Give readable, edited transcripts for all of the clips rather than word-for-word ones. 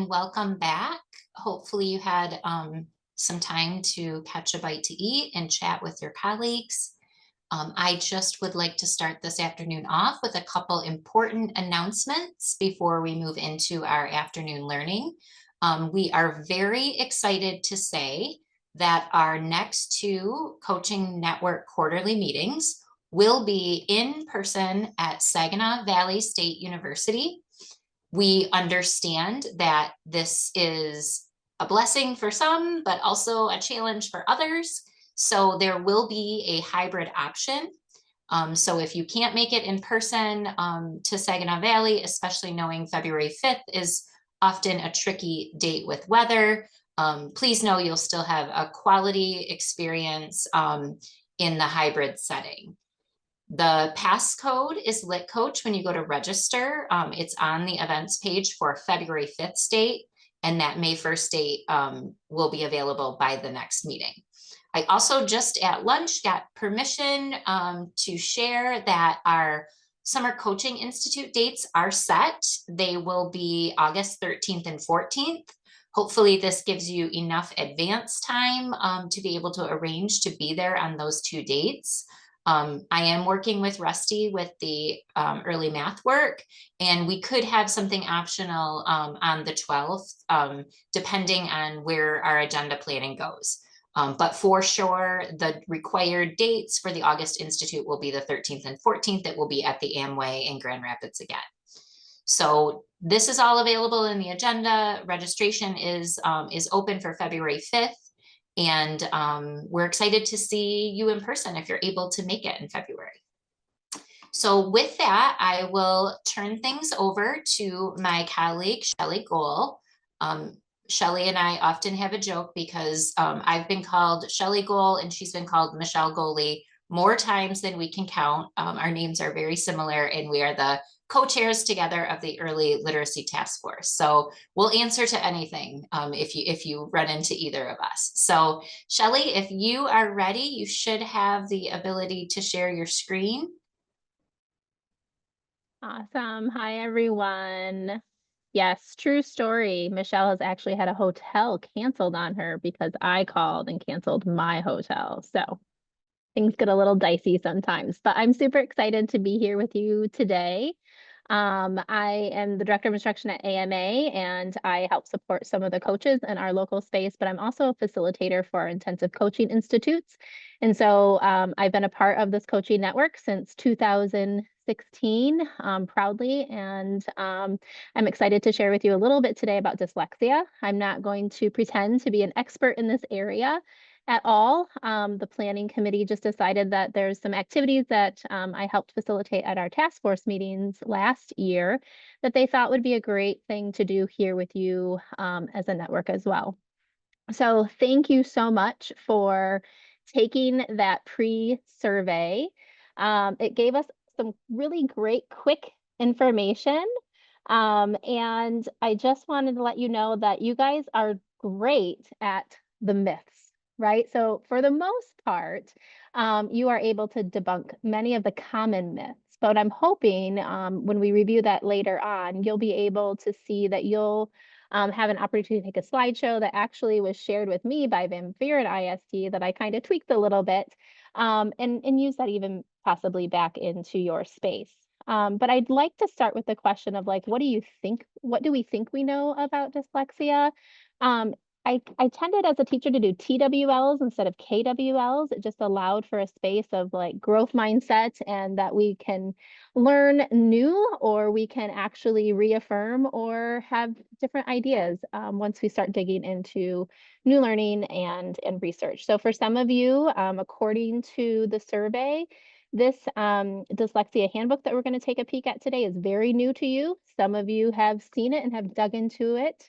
and welcome back. Hopefully you had some time to catch a bite to eat and chat with your colleagues. I just would like to start this afternoon off with a couple important announcements before we move into our afternoon learning. We are very excited to say that our next two Coaching Network quarterly meetings will be in person at Saginaw Valley State University. We understand that this is a blessing for some, but also a challenge for others. So there will be a hybrid option. So if you can't make it in person to Saginaw Valley, especially knowing February 5th is often a tricky date with weather, please know you'll still have a quality experience in the hybrid setting. The passcode is Lit Coach when you go to register. It's on the events page for February 5th date, and that May 1st date will be available by the next meeting. I also just at lunch got permission to share that our Summer Coaching Institute dates are set. They will be August 13th and 14th. Hopefully this gives you enough advance time to be able to arrange to be there on those two dates. I am working with Rusty with the early math work, and we could have something optional on the 12th, depending on where our agenda planning goes. But for sure, the required dates for the August Institute will be the 13th and 14th. It will be at the Amway in Grand Rapids again. So this is all available in the agenda. Registration is open for February 5th. And we're excited to see you in person if you're able to make it in February. So with that, I will turn things over to my colleague, Shellie Gohl. Shellie and I often have a joke because I've been called Shellie Gohl and she's been called Michelle Goalie more times than we can count. Our names are very similar and we are the co-chairs together of the Early Literacy Task Force. So we'll answer to anything if you run into either of us. So Shellie, if you are ready, you should have the ability to share your screen. Awesome. Hi, everyone. Yes, true story. Michelle has actually had a hotel canceled on her because I called and canceled my hotel. So things get a little dicey sometimes, but I'm super excited to be here with you today. I am the Director of Instruction at AMA, and I help support some of the coaches in our local space, but I'm also a facilitator for our intensive coaching institutes. And so I've been a part of this coaching network since 2016, proudly, and I'm excited to share with you a little bit today about dyslexia. I'm not going to pretend to be an expert in this area at all. The planning committee just decided that there's some activities that I helped facilitate at our task force meetings last year that they thought would be a great thing to do here with you as a network as well. So thank you so much for taking that pre-survey. It gave us some really great quick information. And I just wanted to let you know that you guys are great at the myths. Right? So for the most part, you are able to debunk many of the common myths. But I'm hoping when we review that later on, you'll be able to see that you'll have an opportunity to take a slideshow that actually was shared with me by Van Vieren ISD that I kind of tweaked a little bit and use that even possibly back into your space. But I'd like to start with the question of like, what do you think? What do we think we know about dyslexia? I tended as a teacher to do TWLs instead of KWLs. It just allowed for a space of like growth mindset and that we can learn new or we can actually reaffirm or have different ideas once we start digging into new learning and research. So for some of you, according to the survey, this dyslexia handbook that we're going to take a peek at today is very new to you. Some of you have seen it and have dug into it.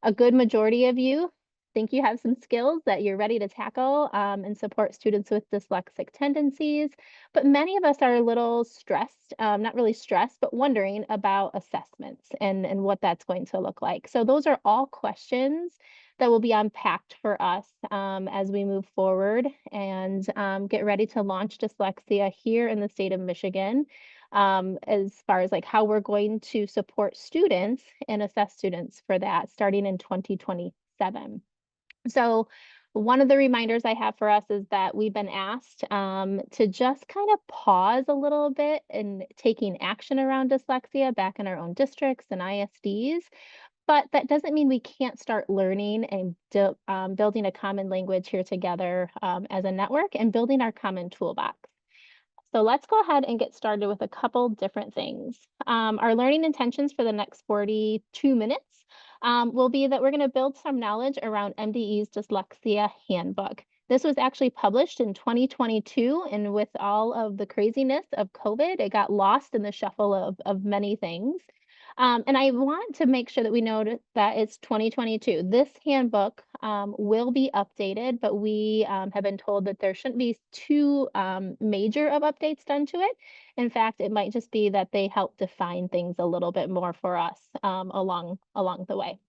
A good majority of you think you have some skills that you're ready to tackle and support students with dyslexic tendencies. But many of us are a little stressed, not really stressed, but wondering about assessments and what that's going to look like. So those are all questions that will be unpacked for us as we move forward and get ready to launch dyslexia here in the state of Michigan. as far as like how we're going to support students and assess students for that starting in 2027. So one of the reminders I have for us is that we've been asked to just kind of pause a little bit in taking action around dyslexia back in our own districts and ISDs. But that doesn't mean we can't start learning and building a common language here together as a network and building our common toolbox. So let's go ahead and get started with a couple different things. Our learning intentions for the next 42 minutes will be that we're going to build some knowledge around MDE's Dyslexia Handbook. This was actually published in 2022, and with all of the craziness of COVID, it got lost in the shuffle of many things. And I want to make sure that we know that it's 2022. This handbook will be updated, but we have been told that there shouldn't be too major of updates done to it. In fact, it might just be that they help define things a little bit more for us along the way.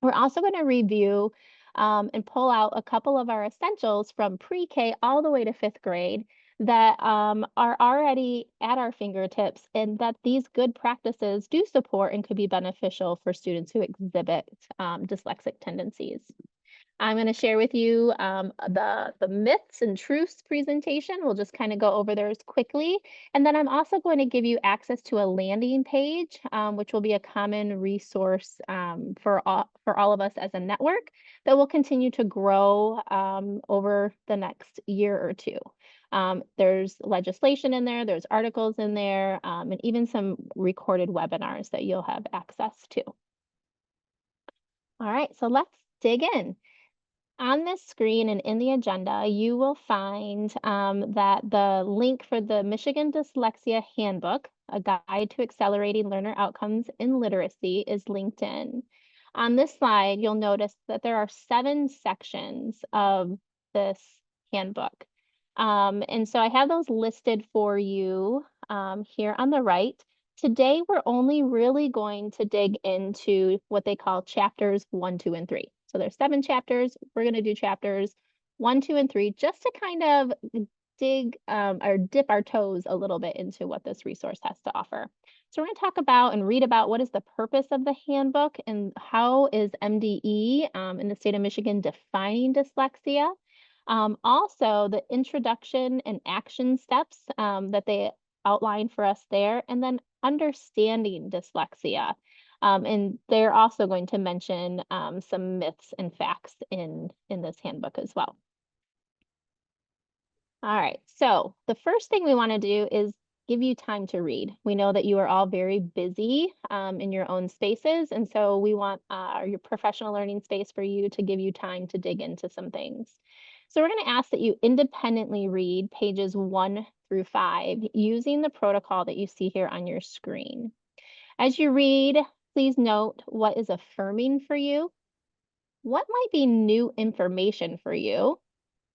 We're also going to review and pull out a couple of our essentials from pre-K all the way to fifth grade that are already at our fingertips, and that these good practices do support and could be beneficial for students who exhibit dyslexic tendencies. I'm going to share with you the myths and truths presentation. We'll just kind of go over those quickly. And then I'm also going to give you access to a landing page, which will be a common resource for all of us as a network that will continue to grow over the next year or two. There's legislation in there, there's articles in there, and even some recorded webinars that you'll have access to. All right, so let's dig in. On this screen and in the agenda, you will find that the link for the Michigan Dyslexia Handbook, a guide to accelerating learner outcomes in literacy, is linked in. On this slide, you'll notice that there are 7 sections of this handbook. And so I have those listed for you here on the right. Today, we're only really going to dig into what they call chapters 1, 2, and 3. So there's 7 chapters. We're going to do chapters 1, 2, and 3 just to kind of dig or dip our toes a little bit into what this resource has to offer. So we're going to talk about and read about what is the purpose of the handbook and how is MDE in the state of Michigan defining dyslexia. Also, the introduction and action steps that they outline for us there, and then understanding dyslexia. And they're also going to mention some myths and facts in this handbook as well. All right, so the first thing we want to do is give you time to read. We know that you are all very busy in your own spaces, and so we want your professional learning space for you to give you time to dig into some things. So we're going to ask that you independently read pages 1 through 5 using the protocol that you see here on your screen. As you read, please note what is affirming for you, what might be new information for you,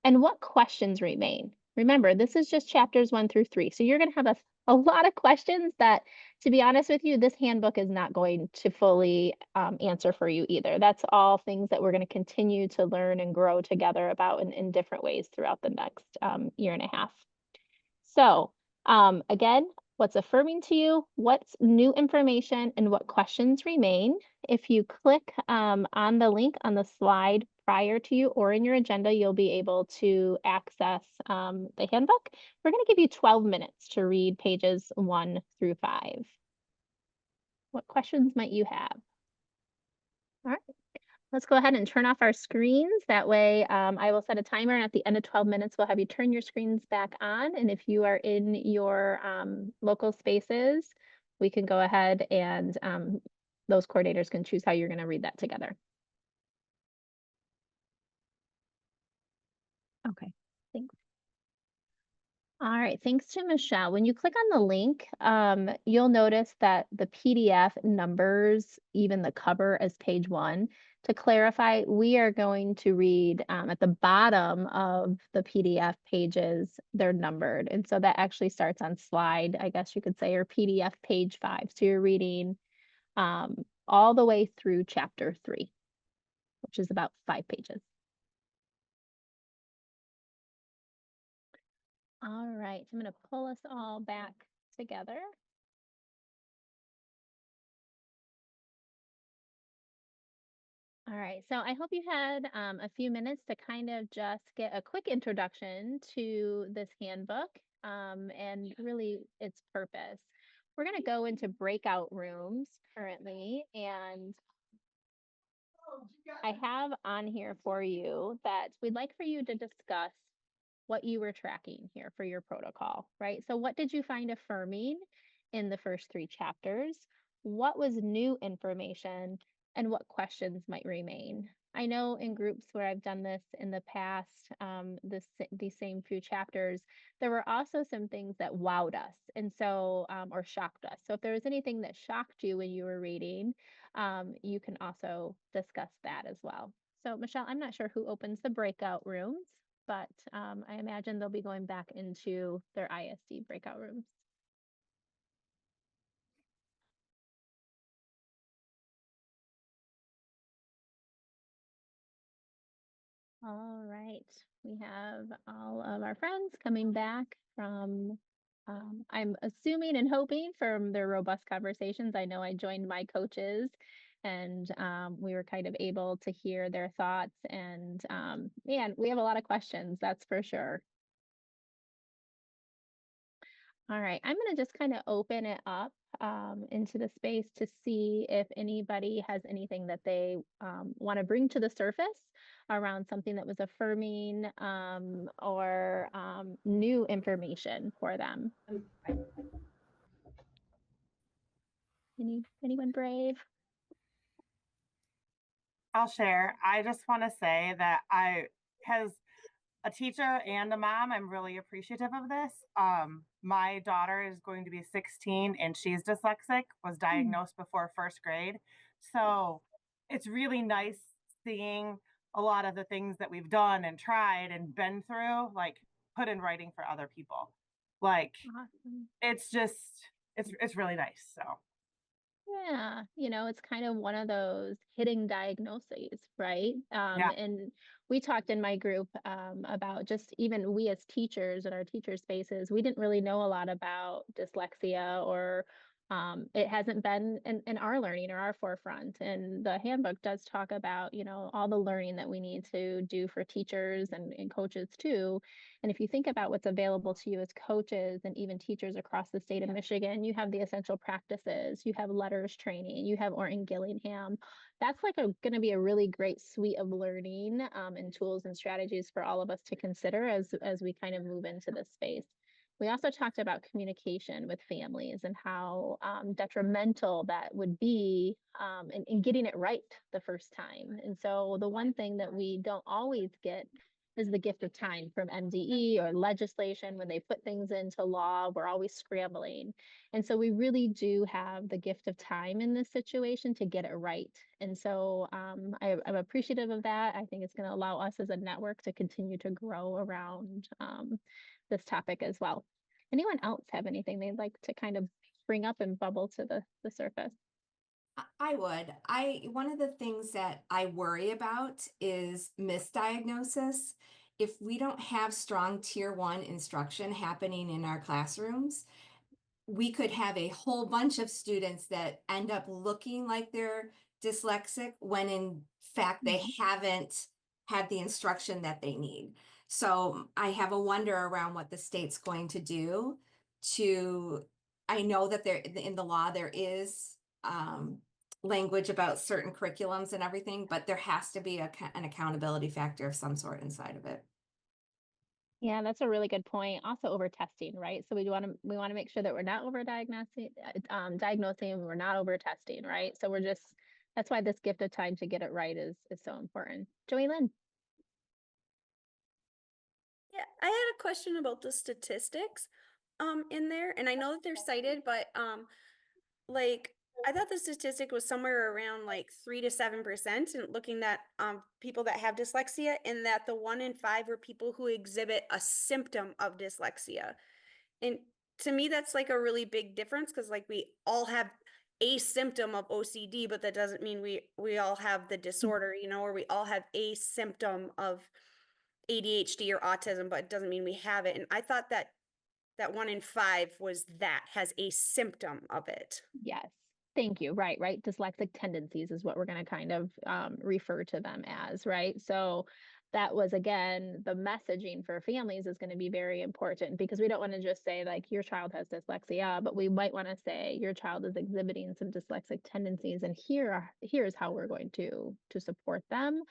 and what questions remain. Remember, this is just chapters 1 through 3. So you're going to have a lot of questions that, to be honest with you, this handbook is not going to fully answer for you either. That's all things that we're going to continue to learn and grow together about in different ways throughout the next year and a half. So again, what's affirming to you, what's new information, and what questions remain. If you click on the link on the slide prior to you or in your agenda, you'll be able to access the handbook. We're going to give you 12 minutes to read pages 1 through 5. What questions might you have? All right. Let's go ahead and turn off our screens. That way I will set a timer, and at the end of 12 minutes, we'll have you turn your screens back on. And if you are in your local spaces, we can go ahead and those coordinators can choose how you're going to read that together. Okay, thanks. All right, thanks to Michelle. When you click on the link, you'll notice that the PDF numbers even the cover as page 1. To clarify, we are going to read at the bottom of the PDF pages, they're numbered. And so that actually starts on slide, I guess you could say, or PDF page 5. So you're reading all the way through chapter 3, which is about 5 pages. All right, I'm going to pull us all back together. All right, so I hope you had a few minutes to kind of just get a quick introduction to this handbook and really its purpose. We're going to go into breakout rooms currently, and I have on here for you that we'd like for you to discuss what you were tracking here for your protocol, right? So, what did you find affirming in the first three chapters? What was new information, and what questions might remain? I know in groups where I've done this in the past, these same few chapters, there were also some things that wowed us, and so or shocked us. So, if there was anything that shocked you when you were reading, you can also discuss that as well. So, Michelle, I'm not sure who opens the breakout rooms, but I imagine they'll be going back into their ISD breakout rooms. All right, we have all of our friends coming back from, I'm assuming and hoping from their robust conversations. I know I joined my coaches and we were kind of able to hear their thoughts. And man, we have a lot of questions, that's for sure. All right, I'm going to just kind of open it up into the space to see if anybody has anything that they want to bring to the surface around something that was affirming or new information for them. Anyone brave? I'll share. I just want to say that as a teacher and a mom, I'm really appreciative of this. My daughter is going to be 16 and she's dyslexic, was Hmm. diagnosed before first grade. So it's really nice seeing a lot of the things that we've done and tried and been through, like put in writing for other people. Like Awesome. it's just it's really nice. So Yeah, it's kind of one of those hidden diagnoses, right? yeah. And we talked in my group about just even we as teachers in our teacher spaces, we didn't really know a lot about dyslexia or it hasn't been in our learning or our forefront. And the handbook does talk about, all the learning that we need to do for teachers and coaches too. And if you think about what's available to you as coaches and even teachers across the state of Michigan, you have the essential practices, you have letters training, you have Orton Gillingham. That's like going to be a really great suite of learning and tools and strategies for all of us to consider as we kind of move into this space. We also talked about communication with families and how detrimental that would be in getting it right the first time. And so, the one thing that we don't always get is the gift of time from MDE or legislation. When they put things into law, we're always scrambling. And so we really do have the gift of time in this situation to get it right. And so I'm appreciative of that. I think it's going to allow us as a network to continue to grow around this topic as well. Anyone else have anything they'd like to kind of bring up and bubble to the surface? I would. One of the things that I worry about is misdiagnosis. If we don't have strong tier one instruction happening in our classrooms, we could have a whole bunch of students that end up looking like they're dyslexic when in fact they Mhm. haven't had the instruction that they need. So I have a wonder around what the state's going to do to, I know that there in the law there is language about certain curriculums and everything, but there has to be an accountability factor of some sort inside of it. Yeah, that's a really good point. Also over testing, right? So we want to make sure that we're not over diagnosing, we're not over testing, right? So that's why this gift of time to get it right is so important. Joey Lynn. Yeah, I had a question about the statistics in there, and I know that they're cited, but like I thought the statistic was somewhere around like 3 to 7%, and looking at people that have dyslexia, and that the 1 in 5 are people who exhibit a symptom of dyslexia. And to me, that's like a really big difference because like we all have a symptom of OCD, but that doesn't mean we all have the disorder, or we all have a symptom of ADHD or autism, but it doesn't mean we have it. And I thought that 1 in 5 has a symptom of it. Yes. Thank you. Right, right. Dyslexic tendencies is what we're going to kind of refer to them as, right? So that was, again, the messaging for families is going to be very important because we don't want to just say like your child has dyslexia, but we might want to say your child is exhibiting some dyslexic tendencies, and here's how we're going to support them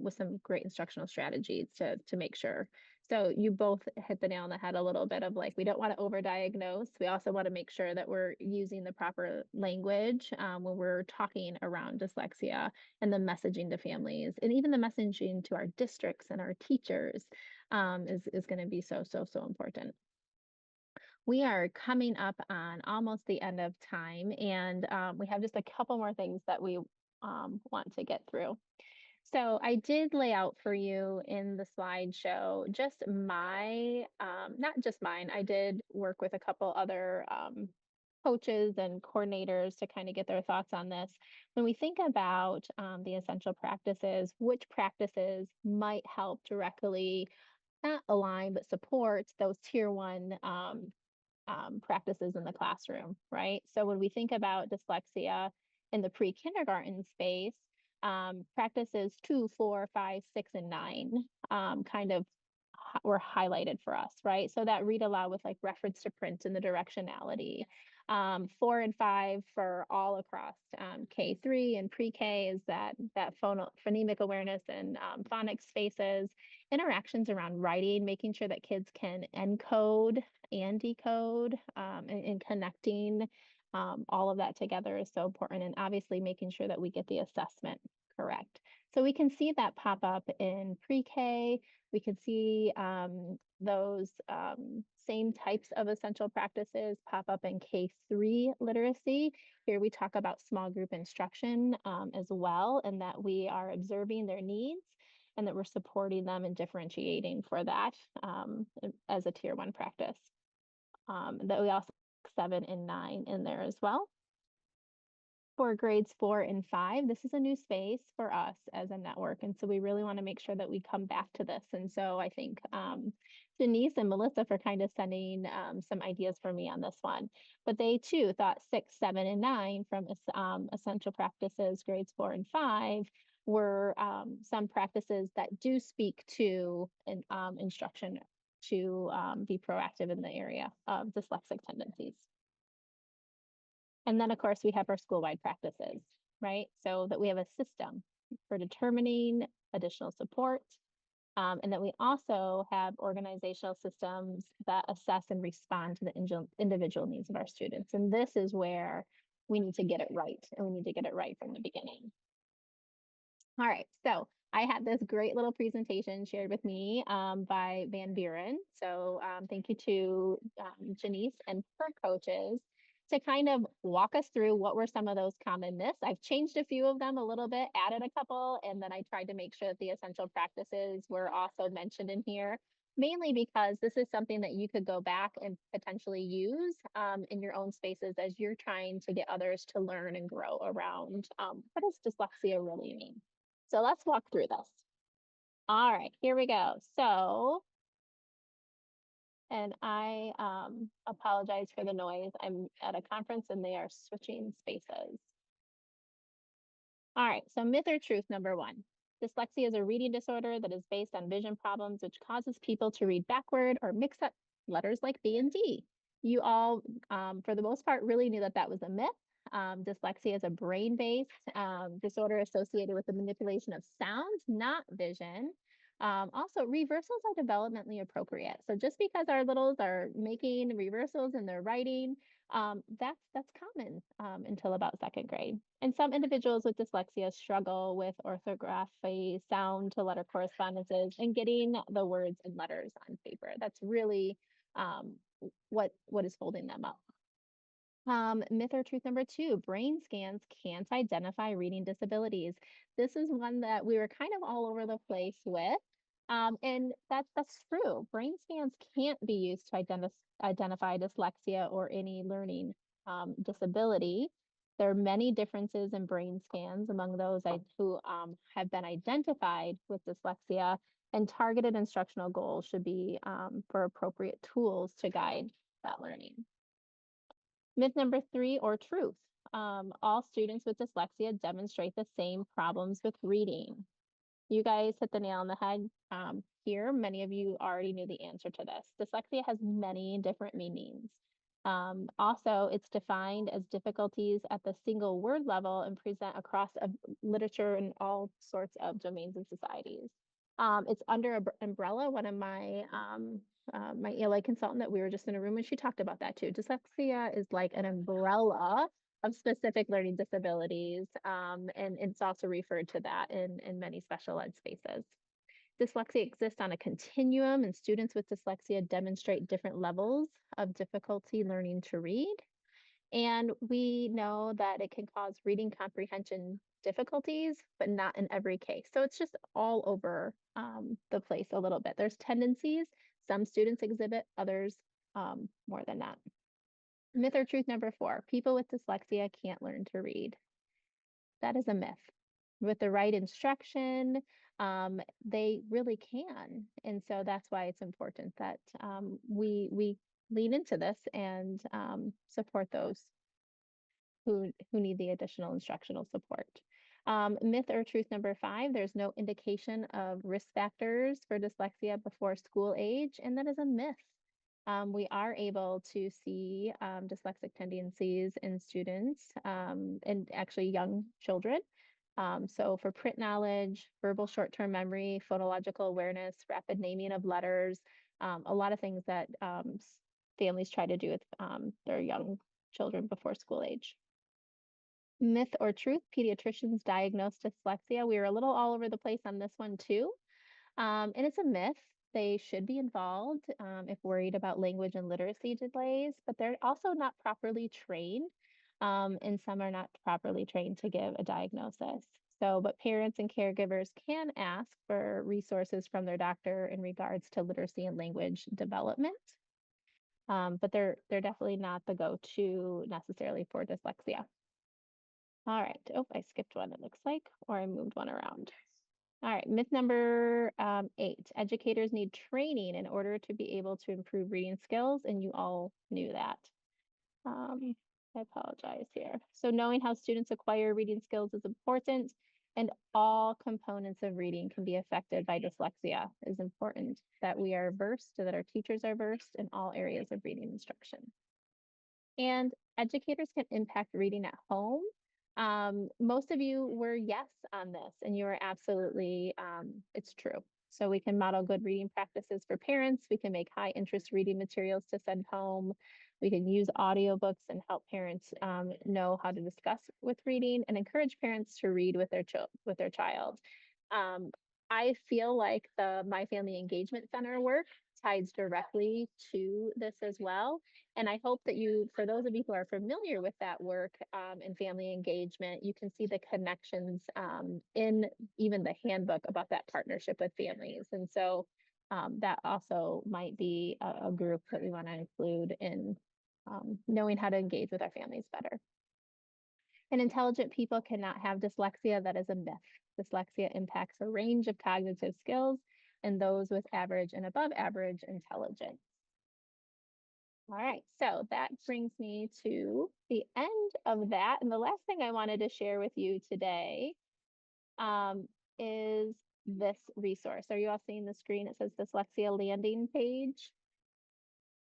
with some great instructional strategies to make sure. So you both hit the nail on the head a little bit of like, we don't want to overdiagnose. We also want to make sure that we're using the proper language when we're talking around dyslexia, and the messaging to families, and even the messaging to our districts and our teachers is going to be so important. We are coming up on almost the end of time, and we have just a couple more things that we want to get through. So I did lay out for you in the slideshow just not just mine, I did work with a couple other coaches and coordinators to kind of get their thoughts on this. When we think about the essential practices, which practices might help directly not align, but support those tier one practices in the classroom, right? So when we think about dyslexia in the pre-kindergarten space, practices 2, 4, 5, 6, and 9 kind of were highlighted for us, right? So that read aloud with like reference to print and the directionality. 4 and 5 for all across K3 and pre-K is that phonemic awareness and phonics spaces, interactions around writing, making sure that kids can encode and decode, and connecting all of that together is so important. And obviously making sure that we get the assessment correct. So we can see that pop up in pre-K. We can see those same types of essential practices pop up in K3 literacy. Here we talk about small group instruction as well, and that we are observing their needs and that we're supporting them and differentiating for that as a tier one practice. That we also 7 and 9 in there as well. For grades 4 and 5, this is a new space for us as a network. And so we really want to make sure that we come back to this. And so I think Denise and Melissa for kind of sending some ideas for me on this one. But they too thought 6, 7, and 9 from essential practices, grades 4 and 5, were some practices that do speak to instruction to be proactive in the area of dyslexic tendencies. And then, of course, we have our school-wide practices, right? So that we have a system for determining additional support, and that we also have organizational systems that assess and respond to the individual needs of our students. And this is where we need to get it right, and we need to get it right from the beginning. All right, so I had this great little presentation shared with me by Van Buren. So thank you to Janice and her coaches to kind of walk us through what were some of those common myths. I've changed a few of them a little bit, added a couple, and then I tried to make sure that the essential practices were also mentioned in here, mainly because this is something that you could go back and potentially use in your own spaces as you're trying to get others to learn and grow around what does dyslexia really mean. So let's walk through this. All right, here we go. So, and I apologize for the noise. I'm at a conference and they are switching spaces. All right, so myth or truth number 1. Dyslexia is a reading disorder that is based on vision problems, which causes people to read backward or mix up letters like B and D. You all, for the most part, really knew that that was a myth. Dyslexia is a brain-based disorder associated with the manipulation of sounds, not vision. Also, reversals are developmentally appropriate. So just because our littles are making reversals in their writing, that's common until about 2nd grade. And some individuals with dyslexia struggle with orthography, sound to letter correspondences, and getting the words and letters on paper. That's really what is holding them up. Myth or truth number 2, brain scans can't identify reading disabilities. This is one that we were kind of all over the place with. And that's true. Brain scans can't be used to identify dyslexia or any learning disability. There are many differences in brain scans among those who have been identified with dyslexia, and targeted instructional goals should be for appropriate tools to guide that learning. Myth number 3 or truth. all students with dyslexia demonstrate the same problems with reading. You guys hit the nail on the head here. Many of you already knew the answer to this. Dyslexia has many different meanings. Also, it's defined as difficulties at the single word level and present across literature and all sorts of domains and societies. It's under an umbrella. One of my my ELA consultant that we were just in a room and she talked about that too. Dyslexia is like an umbrella of specific learning disabilities, and it's also referred to that in many special ed spaces. Dyslexia exists on a continuum, and students with dyslexia demonstrate different levels of difficulty learning to read. And we know that it can cause reading comprehension difficulties, but not in every case. So it's just all over the place a little bit. There's tendencies. Some students exhibit, others more than that. Myth or truth number 4, people with dyslexia can't learn to read. That is a myth. With the right instruction, they really can. And so that's why it's important that we lean into this and support those who need the additional instructional support. Myth or truth number 5, there's no indication of risk factors for dyslexia before school age, and that is a myth. We are able to see dyslexic tendencies in students and actually young children. So for print knowledge, verbal short-term memory, phonological awareness, rapid naming of letters, a lot of things that families try to do with their young children before school age. Myth or truth, pediatricians diagnose dyslexia. We were a little all over the place on this one too. And it's a myth. They should be involved if worried about language and literacy delays, but they're also not properly trained. And some are not properly trained to give a diagnosis. So, but parents and caregivers can ask for resources from their doctor in regards to literacy and language development. But they're definitely not the go-to necessarily for dyslexia. All right. Oh, I skipped one, it looks like, or I moved one around. All right. Myth number 8. Educators need training in order to be able to improve reading skills, and you all knew that. I apologize here. So knowing how students acquire reading skills is important, and all components of reading can be affected by dyslexia. It is important that we are versed, that our teachers are versed in all areas of reading instruction. And educators can impact reading at home. Most of you were yes on this, and you are absolutely, it's true. So we can model good reading practices for parents. We can make high interest reading materials to send home. We can use audiobooks and help parents know how to discuss with reading and encourage parents to read with their child. I feel like the My Family Engagement Center work ties directly to this as well. And I hope that you, for those of you who are familiar with that work in family engagement, you can see the connections in even the handbook about that partnership with families. And so that also might be a group that we want to include in knowing how to engage with our families better. And intelligent people cannot have dyslexia. That is a myth. Dyslexia impacts a range of cognitive skills and those with average and above average intelligence. All right, so that brings me to the end of that. And the last thing I wanted to share with you today is this resource. Are you all seeing the screen? It says Dyslexia landing page.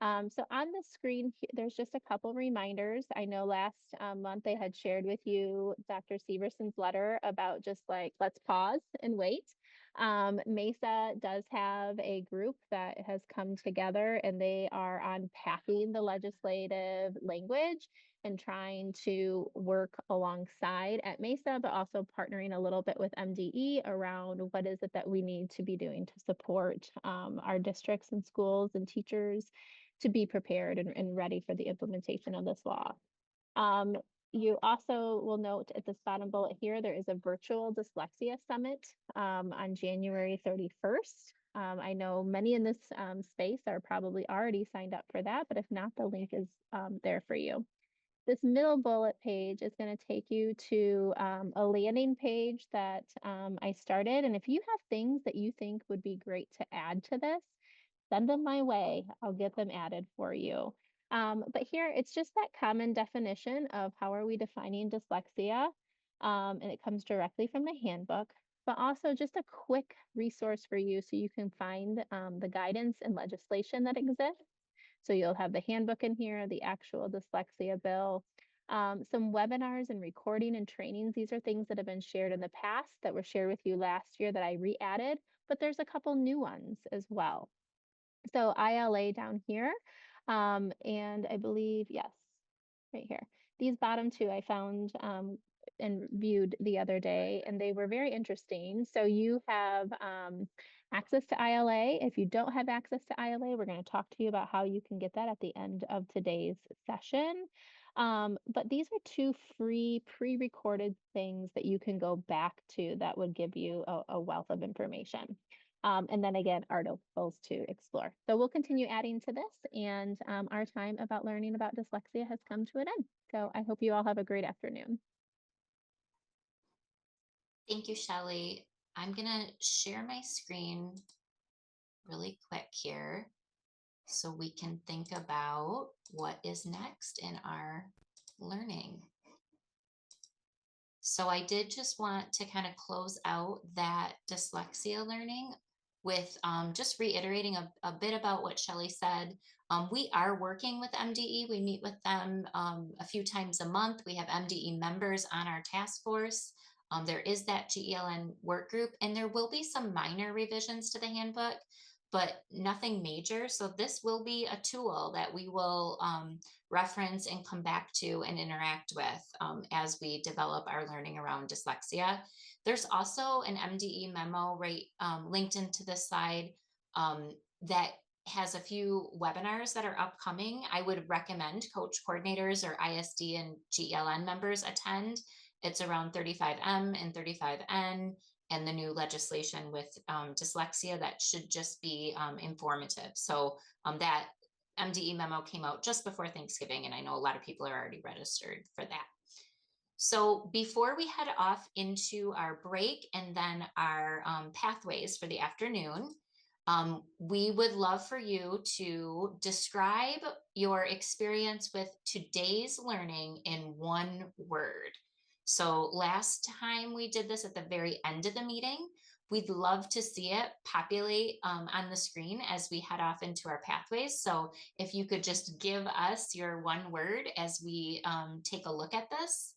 So on the screen, there's just a couple reminders. I know last month they had shared with you Dr. Severson's letter about just like, let's pause and wait. MESA does have a group that has come together and they are unpacking the legislative language and trying to work alongside at MESA, but also partnering a little bit with MDE around what is it that we need to be doing to support our districts and schools and teachers to be prepared and ready for the implementation of this law. You also will note at this bottom bullet here, there is a virtual dyslexia summit on January 31st. I know many in this space are probably already signed up for that, but if not, the link is there for you. This middle bullet page is going to take you to a landing page that I started. And if you have things that you think would be great to add to this, send them my way. I'll get them added for you. But here it's just that common definition of how are we defining dyslexia. And it comes directly from the handbook, but also just a quick resource for you so you can find the guidance and legislation that exists. So you'll have the handbook in here, the actual dyslexia bill, some webinars and recording and trainings. These are things that have been shared in the past that were shared with you last year that I re-added, but there's a couple new ones as well. So ILA down here, and I believe, yes, right here. These bottom two I found and viewed the other day, and they were very interesting. So you have access to ILA. If you don't have access to ILA, we're going to talk to you about how you can get that at the end of today's session. But these are two free pre-recorded things that you can go back to that would give you a wealth of information. And then again, articles to explore. So we'll continue adding to this, and our time about learning about dyslexia has come to an end. So I hope you all have a great afternoon. Thank you, Shellie. I'm gonna share my screen really quick here so we can think about what is next in our learning. So I did just want to kind of close out that dyslexia learning with just reiterating a bit about what Shellie said. We are working with MDE. We meet with them a few times a month. We have MDE members on our task force. There is that GELN work group, and there will be some minor revisions to the handbook, but nothing major. So this will be a tool that we will reference and come back to and interact with as we develop our learning around dyslexia. There's also an MDE memo linked into this slide that has a few webinars that are upcoming. I would recommend coach coordinators or ISD and GELN members attend. It's around 35M and 35N and the new legislation with dyslexia that should just be informative. So that MDE memo came out just before Thanksgiving, and I know a lot of people are already registered for that. So before we head off into our break and then our pathways for the afternoon, we would love for you to describe your experience with today's learning in one word. So last time we did this at the very end of the meeting. We'd love to see it populate on the screen as we head off into our pathways. So if you could just give us your one word as we take a look at this.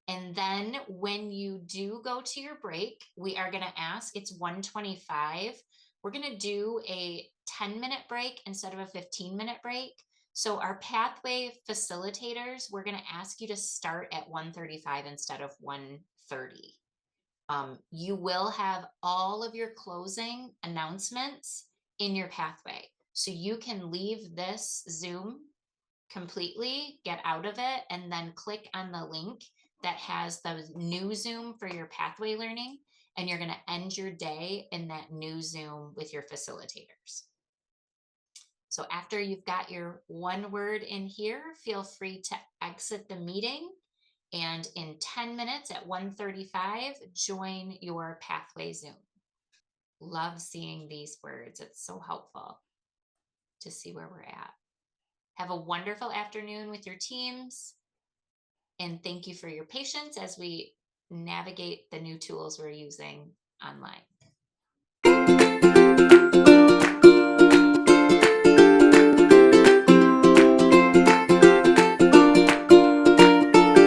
And then when you do go to your break, we are going to ask, it's 1:25. We're going to do a 10-minute break instead of a 15-minute break. So our pathway facilitators, we're going to ask you to start at 1:35 instead of 1:30. You will have all of your closing announcements in your pathway. So you can leave this Zoom completely, get out of it, and then click on the link that has the new Zoom for your pathway learning. And you're going to end your day in that new Zoom with your facilitators. So after you've got your one word in here, feel free to exit the meeting. And in 10 minutes at 1:35, join your pathway Zoom. Love seeing these words. It's so helpful to see where we're at. Have a wonderful afternoon with your teams. And thank you for your patience as we navigate the new tools we're using online.